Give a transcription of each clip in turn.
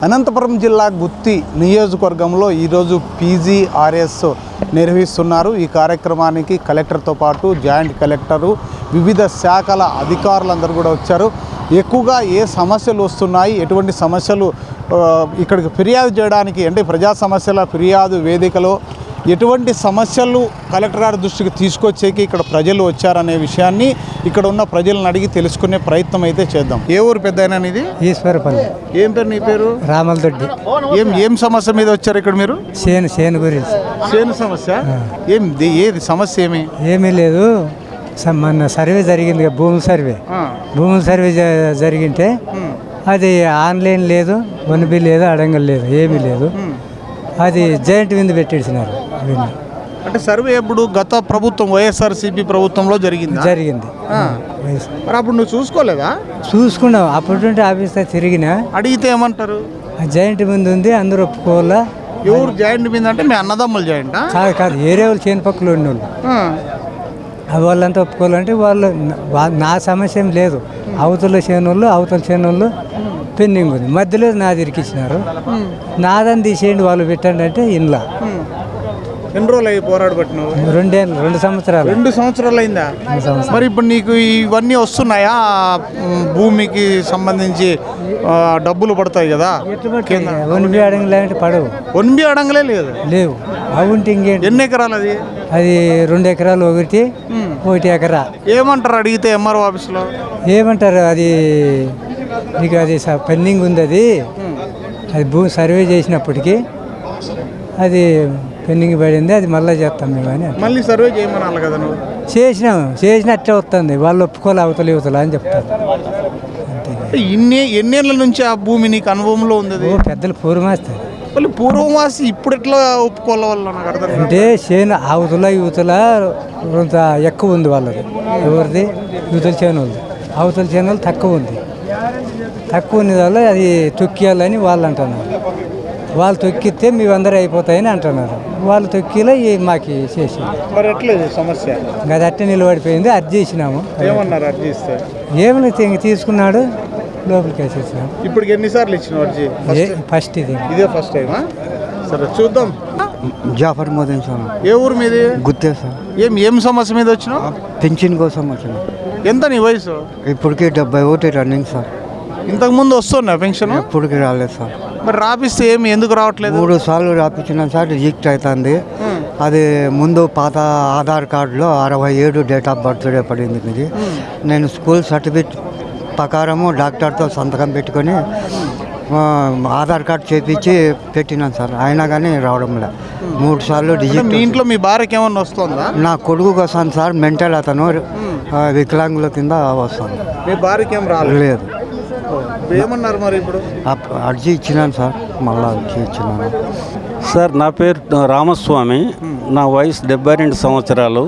అనంతపురం జిల్లా గుత్తి నియోజకవర్గంలో ఈరోజు పీజీఆర్ఎస్ నిర్వహిస్తున్నారు. ఈ కార్యక్రమానికి కలెక్టర్తో పాటు జాయింట్ కలెక్టరు, వివిధ శాఖల అధికారులందరూ కూడా వచ్చారు. ఎక్కువగా ఏ సమస్యలు వస్తున్నాయి, ఎటువంటి సమస్యలు ఇక్కడికి ఫిర్యాదు చేయడానికి, అంటే ప్రజా సమస్యల ఫిర్యాదు వేదికలో ఎటువంటి సమస్యలు కలెక్టర్ గారి దృష్టికి తీసుకొచ్చేకి ఇక్కడ ప్రజలు వచ్చారనే విషయాన్ని ఇక్కడ ఉన్న ప్రజలను అడిగి తెలుసుకునే ప్రయత్నం అయితే చేద్దాం. ఏ ఊరు పెద్దయినా ఇది? ఈశ్వరపల్లి. ఏం పేరు నీ పేరు? రామలదొడ్డి. ఏం సమస్య మీద వచ్చారు ఇక్కడ మీరు? చేను గురించి. చేను సమస్య ఏది సమస్య? ఏమీ లేదు, మన సర్వే జరిగింది, భూముల సర్వే జరిగింటే అది ఆన్లైన్ లేదు, వన్బి లేదు, అడంగల్ లేదు, ఏమీ లేదు. అది జాయింట్ విందు పెట్టేసినారు. అంటే సర్వే ఎప్పుడు? గత ప్రభుత్వం వైఎస్ఆర్సీపీ ప్రభుత్వంలో జరిగింది. మరి అప్పుడు నువ్వు చూసుకోలేదా? చూసుకున్నావు. అప్పుడు ఆఫీస్లో తిరిగినా, అడిగితే ఏమంటారు? జాయింట్ విందు ఉంది, అందరూ ఒప్పుకోవాలా. ఎవరు జాయింట్ విందు అంటే మీ అన్నదమ్ములు జాయింట్? కాదు, ఏరే వాళ్ళు చేను పక్కలో ఉన్నోళ్ళు, వాళ్ళంతా ఒప్పుకోవాలంటే వాళ్ళు. నా సమస్య ఏం లేదు, అవతల చేనోళ్ళు పెండింగ్ ఉంది, మధ్యలో నాది ఇరికిచ్చినారు. నాదని తీసేయండి, వాళ్ళు పెట్టండి అంటే ఇంట్లో. ఎన్ని రోజులు అయ్యి పోరాడు పట్టినావు? 2 సంవత్సరాలు. 2 సంవత్సరాలు అయిందా? మరి ఇప్పుడు నీకు ఇవన్నీ వస్తున్నాయా? భూమికి సంబంధించి డబ్బులు పడతాయి కదా? ఒన్బి అడంగలే పడవు. ఒన్బి అడంగలే లేవు. అవుంటే ఇంకేంటి? ఎన్ని ఎకరాలు అది? అది 2 ఎకరాలు, 1 ఎకరా. ఏమంటారు అడిగితే ఎంఆర్ఓ ఆఫీస్లో? ఏమంటారు, అది నీకు అది పెండింగ్ ఉంది, అది భూమి సర్వే చేసినప్పటికీ అది పెండింగ్ పడింది, అది మళ్ళీ చేస్తాం మేము అని. మళ్ళీ సర్వే చేయమనాలి కదా? నువ్వు చేసిన అట్లే వస్తుంది, వాళ్ళు ఒప్పుకోలే, అవతల అని చెప్తారు. ఎన్నేళ్ళ నుంచి ఆ భూమి నీకు అనుభవంలో ఉంది? పెద్దలు పూర్వమాస్తారు. మళ్ళీ పూర్వమాసి ఇప్పుడు ఎట్లా ఒప్పుకోవాలి వాళ్ళు? అంటే చేను యువతల కొంత ఎక్కువ ఉంది వాళ్ళది. ఎవరిది? యువతల చేను ఉంది, అవతల చేను తక్కువ ఉంది. తక్కువ ఉంది వల్ల అది తొక్కియాలని వాళ్ళు అంటున్నారు. వాళ్ళు తొక్కితే మీవందరూ అయిపోతాయని అంటున్నారు. వాళ్ళు తొక్కిలో మాకు చేసి సమస్య అది అట్టే నిలబడిపోయింది. అర్జీ ఇచ్చినాము. ఏమన్నారు అర్జీ ఇస్తే? ఏమైనా తీసుకున్నాడు, లోపలికి వేసేసాము. ఇప్పటికి ఎన్నిసార్లు ఇచ్చిన అర్జీ? ఫస్ట్ ఇదే ఫస్ట్ టైమా? సరే చూద్దాం. జాఫర్ మోదన్ సార్. ఏ ఊరు మీది? గుత్తే సార్. ఏం సమస్య మీద వచ్చినావు? పెన్షన్ కోసం వచ్చిన. ఎంత నీ వయసు? ఇప్పటికి 71 రన్నింగ్ సార్. ఇంతకు ముందు వస్తున్నా పెన్షన్? ఇప్పటికి రాలేదు సార్. మరి రాపిస్తే ఎందుకు రావట్లేదు? 3 సార్లు రాపించినాం సార్, రిజెక్ట్ అవుతుంది. అది ముందు పాత ఆధార్ కార్డులో 67 డేట్ ఆఫ్ బర్త్డే పడింది మీది. నేను స్కూల్ సర్టిఫికేట్ ప్రకారము డాక్టర్తో సంతకం పెట్టుకొని ఆధార్ కార్డు చేపించి పెట్టినాను సార్, అయినా కానీ రావడం లేదు. 3 సార్లు రిజెక్ట్. మీ ఇంట్లో మీ భార్యకి ఏమన్నా వస్తుందా? నా కొడుకుకి వస్తాను సార్, మెంటల్ అతను వికలాంగుల కింద వస్తుంది. మీ భార్యకి ఏం రాలేదు? ఏమన్నారు మరి? ఇప్పుడు అర్జీ ఇచ్చినాను సార్, మళ్ళీ అర్జీ ఇచ్చినాను సార్. నా పేరు రామస్వామి, నా వయసు 72 సంవత్సరాలు.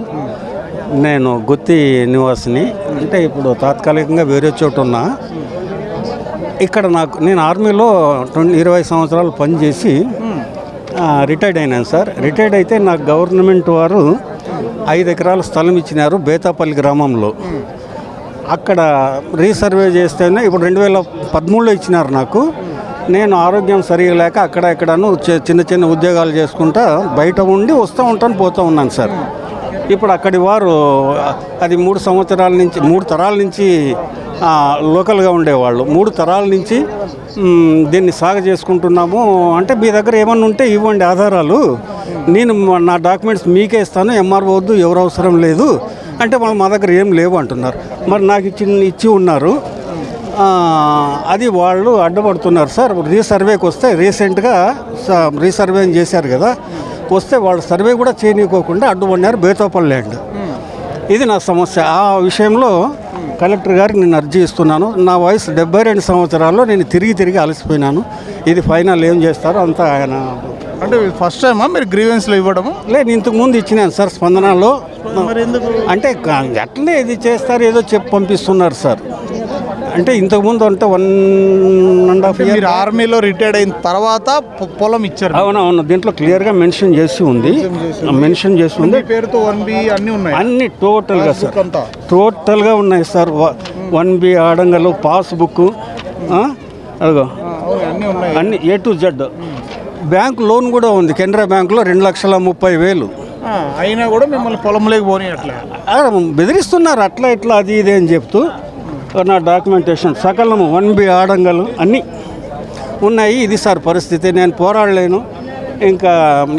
నేను గుత్తి నివాసిని. అంటే ఇప్పుడు తాత్కాలికంగా వేరే చోట ఉన్నా. ఇక్కడ నేను ఆర్మీలో 20 సంవత్సరాలు పనిచేసి రిటైర్డ్ అయినాను సార్. రిటైర్డ్ అయితే నాకు గవర్నమెంట్ వారు 5 ఎకరాల స్థలం ఇచ్చినారు బేతాపల్లి గ్రామంలో. అక్కడ రీసర్వే చేస్తేనే ఇప్పుడు 2013లో ఇచ్చినారు నాకు. నేను ఆరోగ్యం సరిగా లేక అక్కడను చిన్న ఉద్యోగాలు చేసుకుంటా బయట ఉండి వస్తూ ఉంటాను, పోతూ ఉన్నాను సార్. ఇప్పుడు అక్కడి వారు అది 3 తరాల నుంచి లోకల్గా ఉండేవాళ్ళు. 3 తరాల నుంచి దీన్ని సాగు చేసుకుంటున్నాము. అంటే మీ దగ్గర ఏమన్నా ఉంటే ఇవ్వండి ఆధారాలు, నేను నా డాక్యుమెంట్స్ మీకే ఇస్తాను, ఎంఆర్ఓ వద్దు, ఎవరు అవసరం లేదు అంటే మా దగ్గర ఏం లేవు అంటున్నారు. మరి నాకు ఇచ్చి ఉన్నారు, అది వాళ్ళు అడ్డపడుతున్నారు సార్. రీసర్వేకి వస్తే రీసెంట్గా రీసర్వే చేశారు కదా, వస్తే వాళ్ళు సర్వే కూడా చేయనీయకోకుండా అడ్డుపడినారు బేతాపల్లి ల్యాండ్. ఇది నా సమస్య. ఆ విషయంలో కలెక్టర్ గారికి నేను అర్జీ ఇస్తున్నాను. నా వయసు 72 సంవత్సరాల్లో నేను తిరిగి అలసిపోయినాను. ఇది ఫైనల్ ఏం చేస్తారో అంతా ఆయన. అంటే ఫస్ట్ టైమా మీరు గ్రీవెన్స్లో ఇవ్వడము? లేదు, ఇంతకు ముందు ఇచ్చినాను సార్ స్పందనలో. అంటే అట్లనే ఇది చేస్తారు, ఏదో చెప్పి పంపిస్తున్నారు సార్. అంటే ఇంతకుముందు అంటే 1.5 year ఆర్మీలో రిటైర్డ్ అయిన తర్వాత పొలం ఇచ్చారు. అవునవును, దీంట్లో క్లియర్గా మెన్షన్ చేసి ఉంది. పేరుతో 1B అన్నీ ఉన్నాయి, అన్ని టోటల్గా సార్, టోటల్గా ఉన్నాయి సార్. 1B ఆడంగలు, పాస్బుక్, అదిగో అన్నీ ఉన్నాయి. అన్ని A to Z. Bank loan కూడా ఉంది, కెనరా బ్యాంకులో 2,30,000. అయినా కూడా మిమ్మల్ని పొలంలోకి పోనీ అట్లా బెదిరిస్తున్నారు, అట్లా ఇట్లా అది ఇది అని చెప్తూ. నా డాక్యుమెంటేషన్ సకలము 1B ఆడంగలు అన్నీ ఉన్నాయి. ఇది సార్ పరిస్థితి, నేను పోరాడలేను. ఇంకా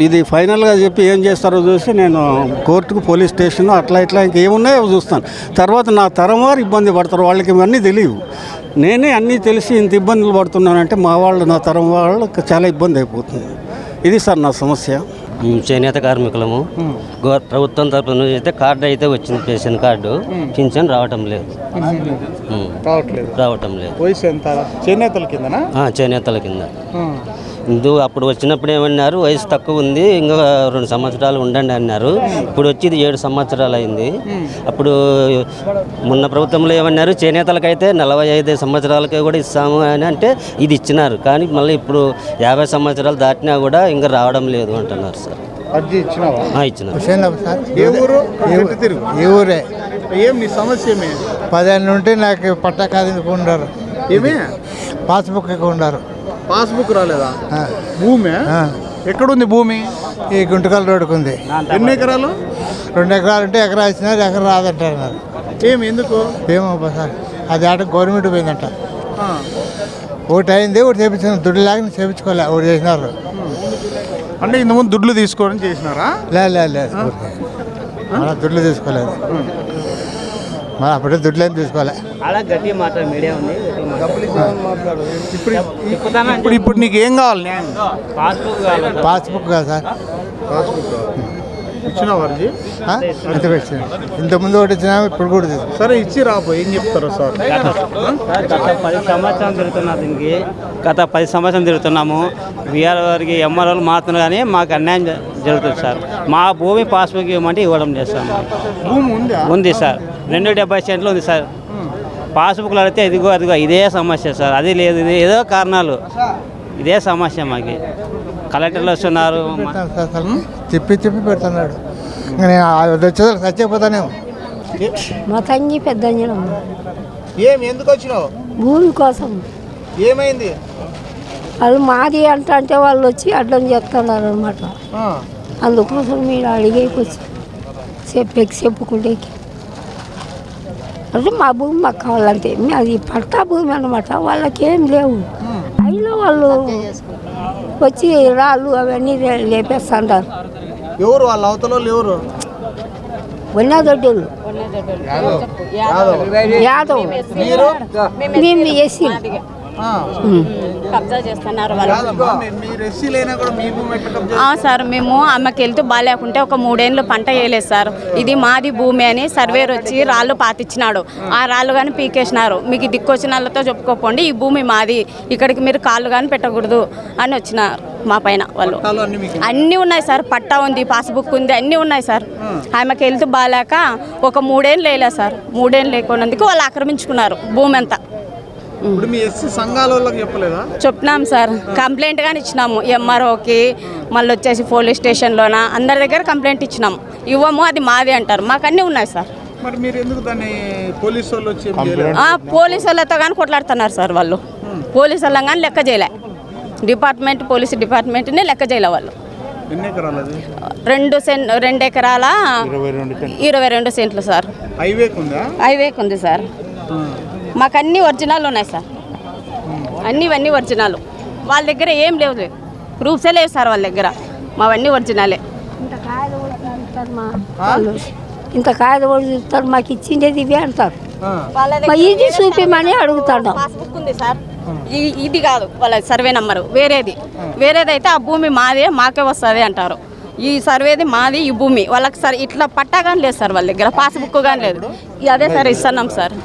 ఇది ఫైనల్గా చెప్పి ఏం చేస్తారో చూసి నేను కోర్టుకు, పోలీస్ స్టేషన్ అట్లా ఇట్లా ఇంకేమున్నాయో చూస్తాను. తర్వాత నా తరం వారు ఇబ్బంది పడతారు, వాళ్ళకి ఇవన్నీ తెలియవు. నేనే అన్నీ తెలిసి ఇంత ఇబ్బందులు పడుతున్నానంటే మా వాళ్ళు, నా తరం వాళ్ళకి చాలా ఇబ్బంది అయిపోతుంది. ఇది సార్ నా సమస్య. చేనేత కార్మికులము. ప్రభుత్వం తరపు నుంచి అయితే కార్డు అయితే వచ్చింది, రేషన్ కార్డు. పింఛన్ రావటం లేదు. వయసు ఎంత? చేనేతల కిందనా? చేనేతల కింద. అప్పుడు వచ్చినప్పుడు ఏమన్నారు, వయసు తక్కువ ఉంది, ఇంకా 2 సంవత్సరాలు ఉండండి అన్నారు. ఇప్పుడు వచ్చి ఇది 7 సంవత్సరాలు అయింది. అప్పుడు మొన్న ప్రభుత్వంలో ఏమన్నారు, చేనేతలకైతే 45 సంవత్సరాలకే కూడా ఇస్తాము అని అంటే ఇది ఇచ్చినారు. కానీ మళ్ళీ ఇప్పుడు 50 సంవత్సరాలు దాటినా కూడా ఇంకా రావడం లేదు అంటున్నారు సార్. ఇచ్చినారు. ఈ ఊరే. ఏం నీ సమస్య? 10 ఏళ్ళ నుండి నాకు పట్టా కాదు ఉండరు, ఏమే పాస్బుక్ ఉండరు. పాస్బుక్ రాలేదా? భూమి ఎక్కడుంది? భూమి ఈ గుంటకల్ రోడ్డుకు ఉంది. ఎన్ని ఎకరాలు? 2 ఎకరాలు ఉంటే ఎకరా ఇచ్చినారు, ఎకరా రాదంటారు. ఏమి ఎందుకు? ఏమో సార్, అది ఆట గవర్నమెంట్ పోయిందంట. ఒకటి అయింది, ఒకటి చేపించిన దుడ్డు లాగా చేపించుకోలే, ఒకటి చేసినారు. అంటే ఇంతకుముందు దుడ్లు తీసుకోవడం చేసినారా? లేదు, అలా దుడ్లు తీసుకోలేదు. మరి అప్పుడే దుడ్లు ఏం తీసుకోలే. అలా గట్టి మాట మీడియా ఉంది. ఇప్పుడు నీకు ఏం కావాలి? పాస్బుక్ కాదు సార్. ఇచ్చిన వారికి ఎంత పెట్టిన ఇంతకుముందు ఒకటి ఇచ్చినా, ఇప్పుడు కూడా సరే ఇచ్చి రాబోయే ఏం చెప్తారు సార్? గత 10 సంవత్సరాలు తిరుగుతున్నా, దీనికి గత 10 సంవత్సరాలు తిరుగుతున్నాము. వీఆర్ వారికి ఎంఆర్ఓలు మారుతున్నారు, కానీ మాకు అన్యాయం జరుగుతుంది సార్. మా భూమి పాస్బుక్ ఇవ్వమంటే ఇవ్వడం చేస్తాం. భూమి ఉంది సార్, 270 సెంట్లు ఉంది సార్. పాస్బుక్లు అడిగితే ఇదిగో ఇదే సమస్య సార్. అది లేదు, ఇది ఏదో కారణాలు, ఇదే సమస్య మాకు. కలెక్టర్లు వస్తున్నారు, చెప్పి పెడుతున్నాడు. ఇంకా నేను వచ్చేసరికి చచ్చిపోతానేమో. మా తంగి పెద్ద ఎందుకు వచ్చినావు? భూమి కోసం. ఏమైంది? అది మాది అంటే వాళ్ళు వచ్చి అడ్డం చేస్తున్నారు అనమాట. అందుకోసం మీరు అడిగేకొచ్చి చెప్పుకుంటే అంటే మా భూమి మాకు కావాలంటే అది పట్టా భూమి అనమాట. వాళ్ళకేం లేవు, అయినా వాళ్ళు వచ్చి రాళ్ళు అవన్నీ లేపేస్తుంటారు. ఎవరు వాళ్ళ అవతల? ఎవరు? వన్నాదొడ్డోళ్ళు, యాదవ్. మేము ఎస్సీ. కబ్జా చేస్తున్నారు వాళ్ళు. సార్, మేము అమ్మకి వెళ్తూ బాగాలేకుంటే ఒక 3 ఏళ్ళు పంట వేయలేదు సార్. ఇది మాది భూమి అని సర్వేర్ వచ్చి రాళ్ళు పాతిచ్చినాడు. ఆ రాళ్ళు కానీ పీకేసినారు. మీకు దిక్కొచ్చిన వాళ్ళతో చెప్పుకోపోండి, ఈ భూమి మాది, ఇక్కడికి మీరు కాళ్ళు కానీ పెట్టకూడదు అని వచ్చినారు మా పైన వాళ్ళు. అన్నీ ఉన్నాయి సార్, పట్టా ఉంది, పాస్బుక్ ఉంది, అన్నీ ఉన్నాయి సార్. ఆమెకి వెళ్తూ బాగాలేక ఒక 3 ఏళ్ళు వేయలేదు సార్. 3 ఏళ్ళు లేకున్నందుకు వాళ్ళు ఆక్రమించుకున్నారు భూమి అంతా. ఇప్పుడు మీ ఎస్సీ సంఘాల వాళ్ళకి చెప్పలేదా? చెప్పినాం సార్, కంప్లైంట్ కానీ ఇచ్చినాము ఎంఆర్ఓకి, మళ్ళీ వచ్చేసి పోలీస్ స్టేషన్లోన అందరి దగ్గర కంప్లైంట్ ఇచ్చినాము. ఇవ్వము, అది మాది అంటారు. మాకు అన్నీ ఉన్నాయి సార్. మరి మీరు ఎందుకు దాన్ని పోలీసు వాళ్ళు వచ్చి? పోలీసు వాళ్ళతో కానీ కొట్లాడుతున్నారు సార్ వాళ్ళు. పోలీసు వాళ్ళని కానీ లెక్క చేయలే, పోలీసు డిపార్ట్మెంట్ని లెక్క చేయలే వాళ్ళు. ఎన్ని ఎకరాలు అది? 2 ఎకరాల 22 సెంట్లు సార్. హైవేకి ఉంది సార్. మాకు అన్నీ ఒరిజినల్ ఉన్నాయి సార్, ఇవన్నీ ఒరిజినల్. వాళ్ళ దగ్గర ఏం లేవు, ప్రూఫ్సే లేవు సార్ వాళ్ళ దగ్గర. మావన్నీ ఒరిజినలే. ఇంత కాయలు కూడా చూస్తారు, మాకు ఇచ్చిండేది ఇవే అంటారు. ఇది చూపిమని అడుగుతాడు. పాస్బుక్ ఉంది సార్, ఇది కాదు వాళ్ళ సర్వే నెంబరు, వేరేదైతే ఆ భూమి మాదే, మాకే వస్తుంది అంటారు. ఈ సర్వేది మాది, ఈ భూమి వాళ్ళకి సార్ ఇట్లా పట్టా కానీ లేదు సార్ వాళ్ళ దగ్గర, పాస్బుక్ కానీ లేదు. అదే సార్ ఇస్తున్నాం సార్,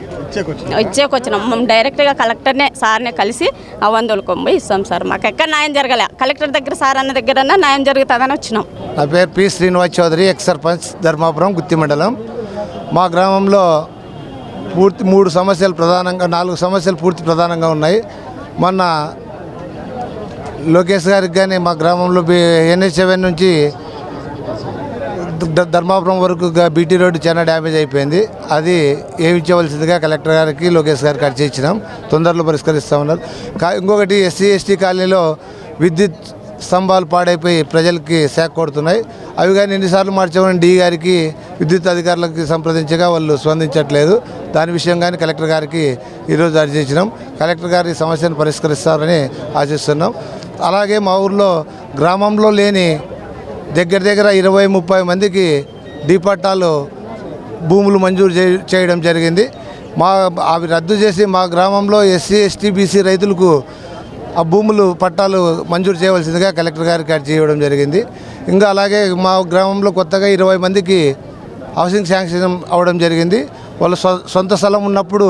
ఇచ్చేకొచ్చినాం. మేము డైరెక్ట్గా కలెక్టర్నే సార్నే కలిసి ఆ 100 ఇస్తాం సార్. మాకు ఎక్కడ న్యాయం జరగలే, కలెక్టర్ దగ్గర సార్ అన్న దగ్గర న్యాయం జరుగుతుందని వచ్చినాం. నా పేరు పి శ్రీనివాస్ చౌదరి, ఎక్స్ సర్పంచ్ ధర్మాపురం, గుత్తి మండలం. మా గ్రామంలో 3 సమస్యలు ప్రధానంగా, 4 సమస్యలు పూర్తి ప్రధానంగా ఉన్నాయి. మొన్న లోకేష్ గారికి కానీ మా గ్రామంలో NH7 నుంచి ధర్మాపురం వరకు బీటీ రోడ్డు చాలా డ్యామేజ్ అయిపోయింది. అది ఏమిచ్చవలసిందిగా కలెక్టర్ గారికి లోకేష్ గారికి అర్జీ ఇచ్చినాం. తొందరలో పరిష్కరిస్తామన్నారు. ఇంకొకటి ఎస్సీ ఎస్టీ కాలనీలో విద్యుత్ స్తంభాలు పాడైపోయి ప్రజలకి శాఖ కొడుతున్నాయి. అవి కానీ ఎన్నిసార్లు మార్చామని డి గారికి విద్యుత్ అధికారులకి సంప్రదించగా వాళ్ళు స్పందించట్లేదు. దాని విషయం కానీ కలెక్టర్ గారికి ఈరోజు అర్జీ ఇచ్చినాం. కలెక్టర్ గారి సమస్యను పరిష్కరిస్తారని ఆశిస్తున్నాం. అలాగే మా ఊర్లో గ్రామంలో లేని దగ్గర 20-30 మందికి డీ పట్టాలు భూములు మంజూరు చేయడం జరిగింది. అవి రద్దు చేసి మా గ్రామంలో ఎస్సీ ఎస్టీ బీసీ రైతులకు ఆ భూములు పట్టాలు మంజూరు చేయవలసిందిగా కలెక్టర్ గారికి అర్జీ ఇవ్వడం జరిగింది. ఇంకా అలాగే మా గ్రామంలో కొత్తగా 20 మందికి హౌసింగ్ శాంక్షన్ అవ్వడం జరిగింది. వాళ్ళ సొంత స్థలం ఉన్నప్పుడు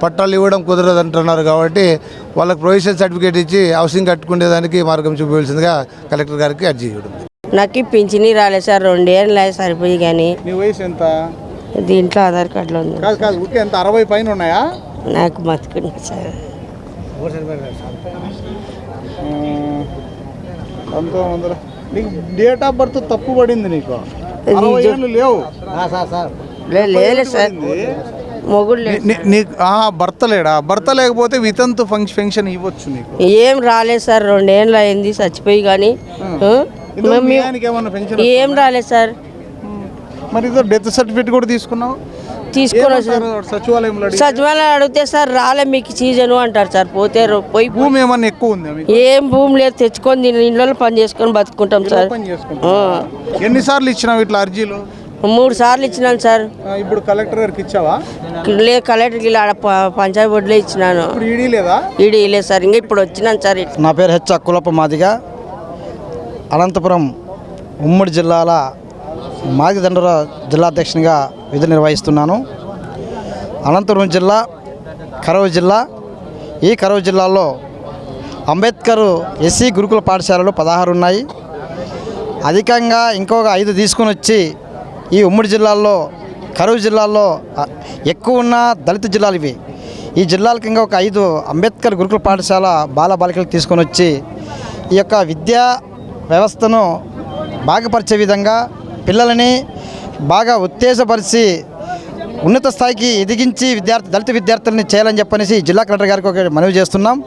పట్టాలు ఇవ్వడం కుదరదు అంటున్నారు. కాబట్టి వాళ్ళకి ప్రొవిజన్ సర్టిఫికేట్ ఇచ్చి హౌసింగ్ కట్టుకునేదానికి మార్గం చూపవలసిందిగా కలెక్టర్ గారికి అర్జీ ఇవ్వడం. నాకు పింఛనీ రాలేదు సార్, 2 ఏళ్ళు సరిపోయి. కానీ నీ వయసు ఎంత? దీంట్లో ఆధార్ కార్డులో ఉంది. కాదు ఊరికే ఎంత 60 పైన ఉన్నాయా? నాకు బతుకుంది సార్. 1900 నీకు డేట్ ఆఫ్ బర్త్ తప్పు పడింది. నీకు 60 ఏళ్ళు లేవు. లేదు సార్, మొగుడు నీకు భర్త లేడా? భర్త లేకపోతే వితంతు పెన్షన్ ఇవ్వచ్చు. నీకు ఏం రాలేదు సార్, 2 ఏళ్ళు అయింది చచ్చిపోయి. కానీ ఏం రాలేదు సార్. మరి డెత్ సర్టిఫికేట్ కూడా తీసుకున్నావు? తీసుకున్నా సార్. సచివాలయం అడిగితే సార్ రాలే మీకు సీజను అంటారు సార్. పోతే పోయి భూమి ఏమన్నా ఎక్కువ ఉంది? ఏం భూమి లేదు, తెచ్చుకొని దీని ఇళ్ళలో పని చేసుకొని బతుకుంటాం సార్. ఎన్నిసార్లు ఇచ్చినావు ఇట్లా అర్జీలు? 3 సార్లు ఇచ్చినాను సార్. ఇప్పుడు కలెక్టర్ గారికి ఇచ్చావా? లేదు, కలెక్టర్కి పంచాయతీ బోర్డులో ఇచ్చినాను. ఈడీ లేదా? ఈడీ లేదు సార్, ఇంకా ఇప్పుడు వచ్చినాను సార్. నా పేరు హెచ్ అక్కులప్ప మాదిగా, అనంతపురం ఉమ్మడి జిల్లాల మాదిగదండర జిల్లా అధ్యక్షునిగా విధులు నిర్వహిస్తున్నాను. అనంతపురం జిల్లా కరవ జిల్లా. ఈ కరవ జిల్లాలో అంబేద్కర్ ఎస్సీ గురుకుల పాఠశాలలు 16 ఉన్నాయి. అధికంగా ఇంకొక 5 తీసుకొని వచ్చి ఈ ఉమ్మడి జిల్లాల్లో కరవ జిల్లాల్లో ఎక్కువ ఉన్న దళిత జిల్లాలు ఇవి. ఈ జిల్లాలకు ఇంకా ఒక 5 అంబేద్కర్ గురుకుల పాఠశాల బాలబాలికలకు తీసుకొని వచ్చి ఈ యొక్క విద్యా వ్యవస్థను బాగుపరిచే విధంగా పిల్లలని బాగా ఉత్తేజపరిచి ఉన్నత స్థాయికి ఎదిగించి దళిత విద్యార్థులని చేయాలని చెప్పనేసి జిల్లా కలెక్టర్ గారికి ఒక మనవి చేస్తున్నాం.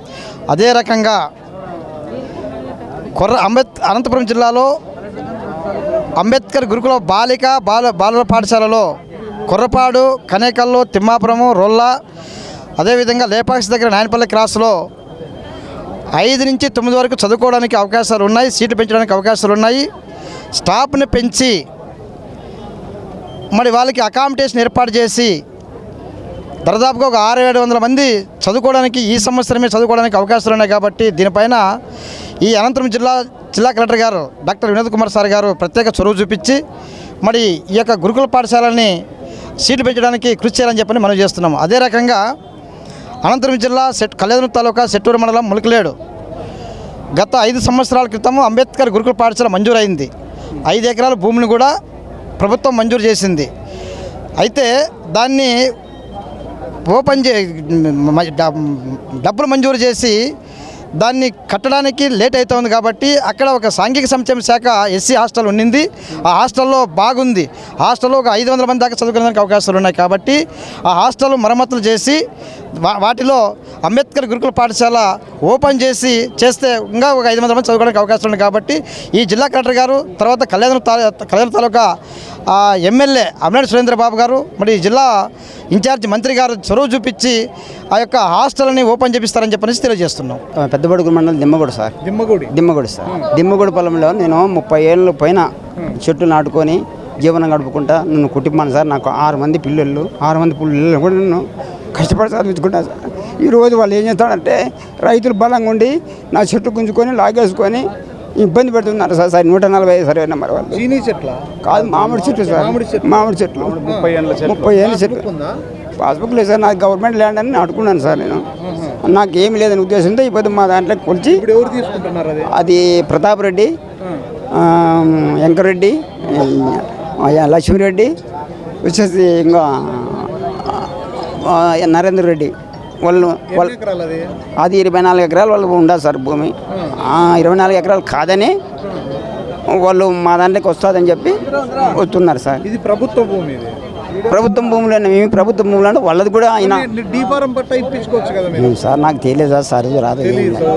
అదే రకంగా అనంతపురం జిల్లాలో అంబేద్కర్ గురుకుల బాలుర పాఠశాలలో కొర్రపాడు, కనేకల్లు, తిమ్మాపురము, రొల్ల, అదేవిధంగా లేపాక్షి దగ్గర నాయనపల్లి క్రాస్లో 5 నుంచి 9 వరకు చదువుకోవడానికి అవకాశాలు ఉన్నాయి. సీట్లు పెంచడానికి అవకాశాలు ఉన్నాయి. స్టాఫ్ని పెంచి మరి వాళ్ళకి అకామిడేషన్ ఏర్పాటు చేసి దాదాపుగా ఒక 600-700 మంది చదువుకోవడానికి ఈ సంవత్సరమే చదువుకోవడానికి అవకాశాలు ఉన్నాయి. కాబట్టి దీనిపైన ఈ అనంతపురం జిల్లా కలెక్టర్ గారు డాక్టర్ వినోద్ కుమార్ సార్ గారు ప్రత్యేక చొరవ చూపించి మరి ఈ యొక్క గురుకుల పాఠశాలని సీట్లు పెంచడానికి కృషి చేయాలని చెప్పని మనం చేస్తున్నాము. అదే రకంగా అనంతపురం జిల్లా కళ్యాణ తాలూకా సెట్టూరు మండలం ములికలేడు గత 5 సంవత్సరాల క్రితం అంబేద్కర్ గురుకుల పాఠశాల మంజూరైంది. 5 ఎకరాల భూమిని కూడా ప్రభుత్వం మంజూరు చేసింది. అయితే దాన్ని డబ్బులు మంజూరు చేసి దాన్ని కట్టడానికి లేట్ అవుతుంది. కాబట్టి అక్కడ ఒక సాంఘిక సంక్షేమ శాఖ ఎస్సీ హాస్టల్ ఉండింది. ఆ హాస్టల్లో బాగుంది. హాస్టల్లో ఒక 500 మంది దాకా చదువుకోవడానికి అవకాశాలు ఉన్నాయి. కాబట్టి ఆ హాస్టల్ మరమ్మతులు చేసి వాటిలో అంబేద్కర్ గురుకుల పాఠశాల ఓపెన్ చేస్తే ఇంకా ఒక 500 మంది చదువుకోవడానికి అవకాశాలు ఉన్నాయి. కాబట్టి ఈ జిల్లా కలెక్టర్ గారు, తర్వాత కళ్యాణ తాలూకా ఎమ్మెల్యే అవినాష్ సురేంద్రబాబు గారు, మరి జిల్లా ఇన్ఛార్జ్ మంత్రి గారు చొరవ చూపించి ఆ యొక్క హాస్టల్ని ఓపెన్ చేపిస్తారని చెప్పనేసి తెలియజేస్తున్నాం. పెద్దబడుగు మండలం దిమ్మగూడ సార్. దిమ్మగూడ సార్. దిమ్మగూడ పొలంలో నేను 30 ఏళ్ళ పైన చెట్లు నాటుకొని జీవనం గడుపుకుంటా నన్ను కుటుంబాన్ని సార్. నాకు 6 మంది పిల్లలు, 6 మంది పిల్లలు కూడా నన్ను కష్టపడి చదివించుకుంటా సార్. ఈరోజు వాళ్ళు ఏం చేస్తారంటే రైతులు బలంగా ఉండి నా చెట్టు గుంజుకొని లాగేసుకొని ఇబ్బంది పెడుతున్నారు సార్. 145 సర్వే నెంబర్ వాళ్ళు. కాదు, మామిడి చెట్లు సార్. మామిడి చెట్లు 30 ఏళ్ళ చెట్లు. పాస్బుక్ లేదు సార్. నాకు గవర్నమెంట్ ల్యాండ్ అని అడుకున్నాను సార్. నేను నాకు ఏమి లేదని ఉద్దేశంతో ఇప్పుడు మా దాంట్లో కొలిచి అది ప్రతాప్ రెడ్డి, వెంకరెడ్డి, లక్ష్మీరెడ్డి వచ్చేసి ఇంకా నరేంద్ర రెడ్డి వాళ్ళు అది 24 ఎకరాలు వాళ్ళు ఉండాలి సార్ భూమి. 24 ఎకరాలు కాదని వాళ్ళు మా దాంట్లోకి వస్తుందని చెప్పి వస్తున్నారు సార్. ఇది ప్రభుత్వ భూమి, ఇది ప్రభుత్వం భూములు మేము ప్రభుత్వ భూములు అంటే వాళ్ళది కూడా ఆయన డీఫారం పట్ట ఇప్పించుకోవచ్చు కదా మీరు. సార్ నాకు తెలియదు సార్ రాదు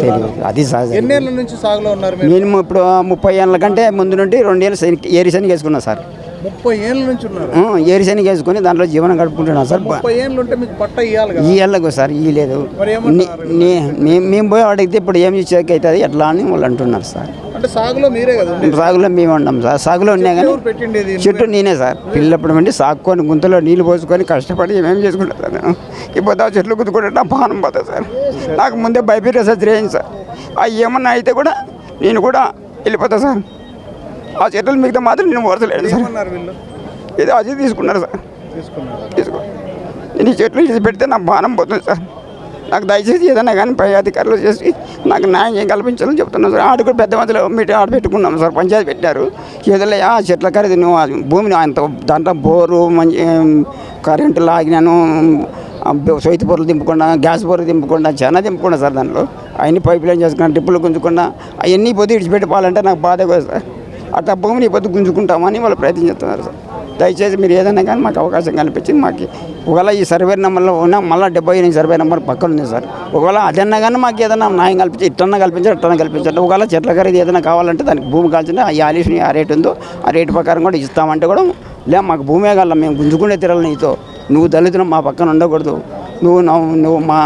తెలియదు అది సార్. ఎన్నేళ్ళ నుంచి సాగులో ఉన్నారు మీరు? నేను ఇప్పుడు 30 ఏళ్ళ కంటే ముందు నుండి 2 ఏళ్ళు ఏరి శనగ వేసుకున్నా సార్. 30 ఏళ్ళ నుంచి ఉన్నారు. ఏరి శనగ వేసుకుని దాంట్లో జీవనం గడుపుకుంటున్నాను సార్. 30 ఏళ్ళు ఉంటే మీకు పట్ట ఇవ్వాలి కదా? ఇవ్వలేదు సార్, ఇవ్వలేదు. మేము పోయి అడిగితే ఇప్పుడు ఏమి ఇచ్చేకి అవుతుంది ఎట్లా అని వాళ్ళు అంటున్నారు సార్. అంటే సాగులో మీరే కదా? సాగులో మేము ఉన్నాం సార్. సాగులో ఉన్నా కానీ చెట్టు నేనే సార్. పిల్లప్పుడు నుండి సాగుకొని గుంతలో నీళ్ళు పోసుకొని కష్టపడి ఏమేమి చేసుకుంటాను. ఇప్పుడు చెట్లు గుద్దుకుంటే నా పానం పోతుంది సార్. నాకు ముందే భయపెట్టే సార్ చేయండి సార్. అవి ఏమన్నా అయితే కూడా నేను కూడా వెళ్ళిపోతా సార్. ఆ చెట్లు మిగతా మాత్రం నేను వరసలేదు సార్. ఏదో అది తీసుకున్నారు సార్. తీసుకో నేను ఈ చెట్లు తీసి పెడితే నా బాణం పోతుంది సార్. నాకు దయచేసి ఏదైనా కానీ పై అధికారులు చేసి నాకు న్యాయం కల్పించాలని చెప్తున్నాను సార్. ఆడ కూడా పెద్ద మధ్యలో మీటింగ్ ఆడ పెట్టుకున్నాం సార్. పంచాయతీ పెట్టారు. ఏదైనా ఆ చెట్ల ఖరీదు నువ్వు భూమిని అంత దాంట్లో బోరు మంచి కరెంటు లాగినాను, సొయితి పొరలు దింపకుండా, గ్యాస్ పొరలు దింపకుండా, చాలా దింపకుండా సార్. దాంట్లో అవన్నీ పైప్ లైన్ చేసుకున్నా, టిప్పులు గుంజుకున్నా అవన్నీ పొద్దు ఇడిచిపెట్టుకోవాలంటే నాకు బాధ కదా సార్. అట్లా భూమిని పొద్దు గుంజుకుంటామని వాళ్ళు ప్రయత్నం చేస్తున్నారు సార్. దయచేసి మీరు ఏదైనా కానీ మాకు అవకాశం కల్పించింది. మాకు ఒకవేళ ఈ సర్వే నెంబర్లో ఉన్న మళ్ళీ 78 సర్వే నెంబర్ పక్కన ఉంది సార్. ఒకవేళ అదన్నా కానీ మాకు ఏదైనా న్యాయం కల్పించి ఇట్టన్నా కల్పించాలి, అట్టన్నా కల్పించాలి. ఒకవేళ చెట్ల ఖరీదు ఏదైనా కావాలంటే దానికి భూమి కాల్చిన ఆ ఆలిషన్ ఆ రేటు ఉందో ఆ రేటు ప్రకారం కూడా ఇస్తామంటే కూడా మాకు భూమే కాల, మేము గుంజుకునే తిరగలి నీతో. నువ్వు దళితులు మా పక్కన ఉండకూడదు. నువ్వు మా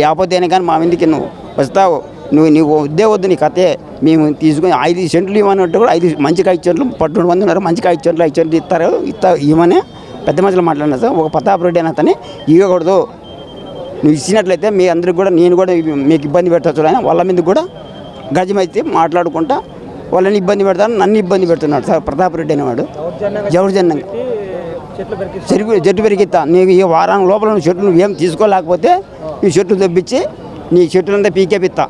లేకపోతేనే కానీ మా ఇంటికి నువ్వు వస్తావు. నీవు వద్దే వద్దు, నీ కథే. మేము తీసుకుని 5 సెంట్లు ఇవ్వనట్టు కూడా 5 మంచిగా 5 సెంట్లు 12 మంది ఉన్నారు. మంచిగా 5 సెంట్లు ఇవ్వమని పెద్ద మనుషులు మాట్లాడినా సార్. ఒక ప్రతాప్ రెడ్డి అని అతని ఇవ్వకూడదు. నువ్వు ఇచ్చినట్లయితే మీ అందరికి కూడా నేను కూడా మీకు ఇబ్బంది పెట్టచ్చు అని వాళ్ళ మీద కూడా గజమైతే మాట్లాడుకుంటా వాళ్ళని ఇబ్బంది పెడతాను. నన్ను ఇబ్బంది పెడుతున్నాడు సార్ ప్రతాప్ రెడ్డి అనేవాడు. జౌర్జన్యంగా చెట్టు పెరిగిస్తా, నీకు ఈ వారం లోపల నువ్వు చెట్లు నువ్వేం తీసుకోలేకపోతే ఈ చెట్లు తెప్పించి నీ చెట్లంతా పీకేపిస్తా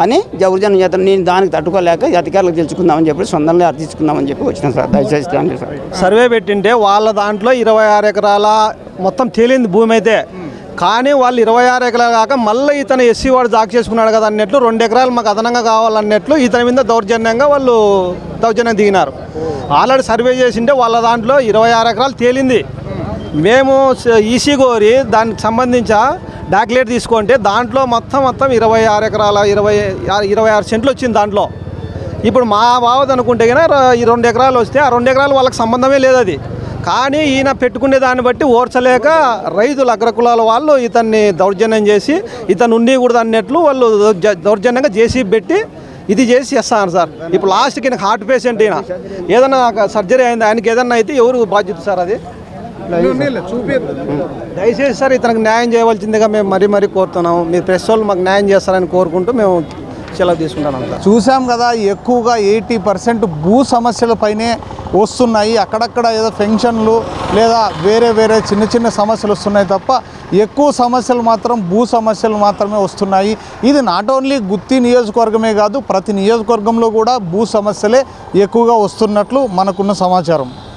అని జౌర్జన్యం చేస్తాను. నేను దానికి తట్టుకోలేక అధికారులకు తెలుసుకుందామని చెప్పి సొంతంగా అర్థించుకుందామని చెప్పి వచ్చినాను సార్. దయచేసి సార్ సర్వే పెట్టింటే వాళ్ళ దాంట్లో 26 ఎకరాల మొత్తం తేలింది భూమి అయితే, కానీ వాళ్ళు 26 ఎకరాలు కాక మళ్ళీ ఇతను ఎస్సీ వాడు జాక్ చేసుకున్నాడు కదా అన్నట్లు 2 ఎకరాలు మాకు అదనంగా కావాలన్నట్లు ఇతని మీద దౌర్జన్యంగా వాళ్ళు దౌర్జన్యం దిగినారు. ఆల్రెడీ సర్వే చేసింటే వాళ్ళ దాంట్లో 26 ఎకరాలు తేలింది. మేము ఈసీ కోరి దానికి సంబంధించి డాక్యులేట్ తీసుకుంటే దాంట్లో మొత్తం 26 ఎకరాల 26 సెంట్లు వచ్చింది దాంట్లో. ఇప్పుడు మా బావది అనుకుంటే కనుక 2 ఎకరాలు వస్తే ఆ 2 ఎకరాలు వాళ్ళకి సంబంధమే లేదు అది. కానీ ఈయన పెట్టుకునే దాన్ని బట్టి ఓర్చలేక రైతులు అగ్రకులాల వాళ్ళు ఇతన్ని దౌర్జన్యం చేసి ఇతను ఉండకూడదు అన్నట్లు వాళ్ళు దౌర్జన్యంగా జేసీబీ పెట్టి ఇది చేసి చేస్తాను సార్. ఇప్పుడు లాస్ట్కి ఈయన హార్ట్ పేషెంట్, ఈయన ఏదైనా సర్జరీ అయింది, ఆయనకి ఏదన్నా అయితే ఎవరు బాధ్యత సార్? అది దయచేసి సార్ ఇతనికి న్యాయం చేయవలసిందిగా మేము మరీ కోరుతున్నాము. మీరు ప్రెస్ వాళ్ళు మాకు న్యాయం చేస్తారని కోరుకుంటూ మేము సెలవు తీసుకుంటున్నాం. చూసాం కదా, ఎక్కువగా 80% భూ సమస్యలపైనే వస్తున్నాయి. అక్కడక్కడ ఏదో పెన్షన్లు లేదా వేరే చిన్న సమస్యలు వస్తున్నాయి తప్ప ఎక్కువ సమస్యలు మాత్రం భూ సమస్యలు మాత్రమే వస్తున్నాయి. ఇది నాట్ ఓన్లీ గుత్తి నియోజకవర్గమే కాదు, ప్రతి నియోజకవర్గంలో కూడా భూ సమస్యలే ఎక్కువగా వస్తున్నట్లు మనకున్న సమాచారం.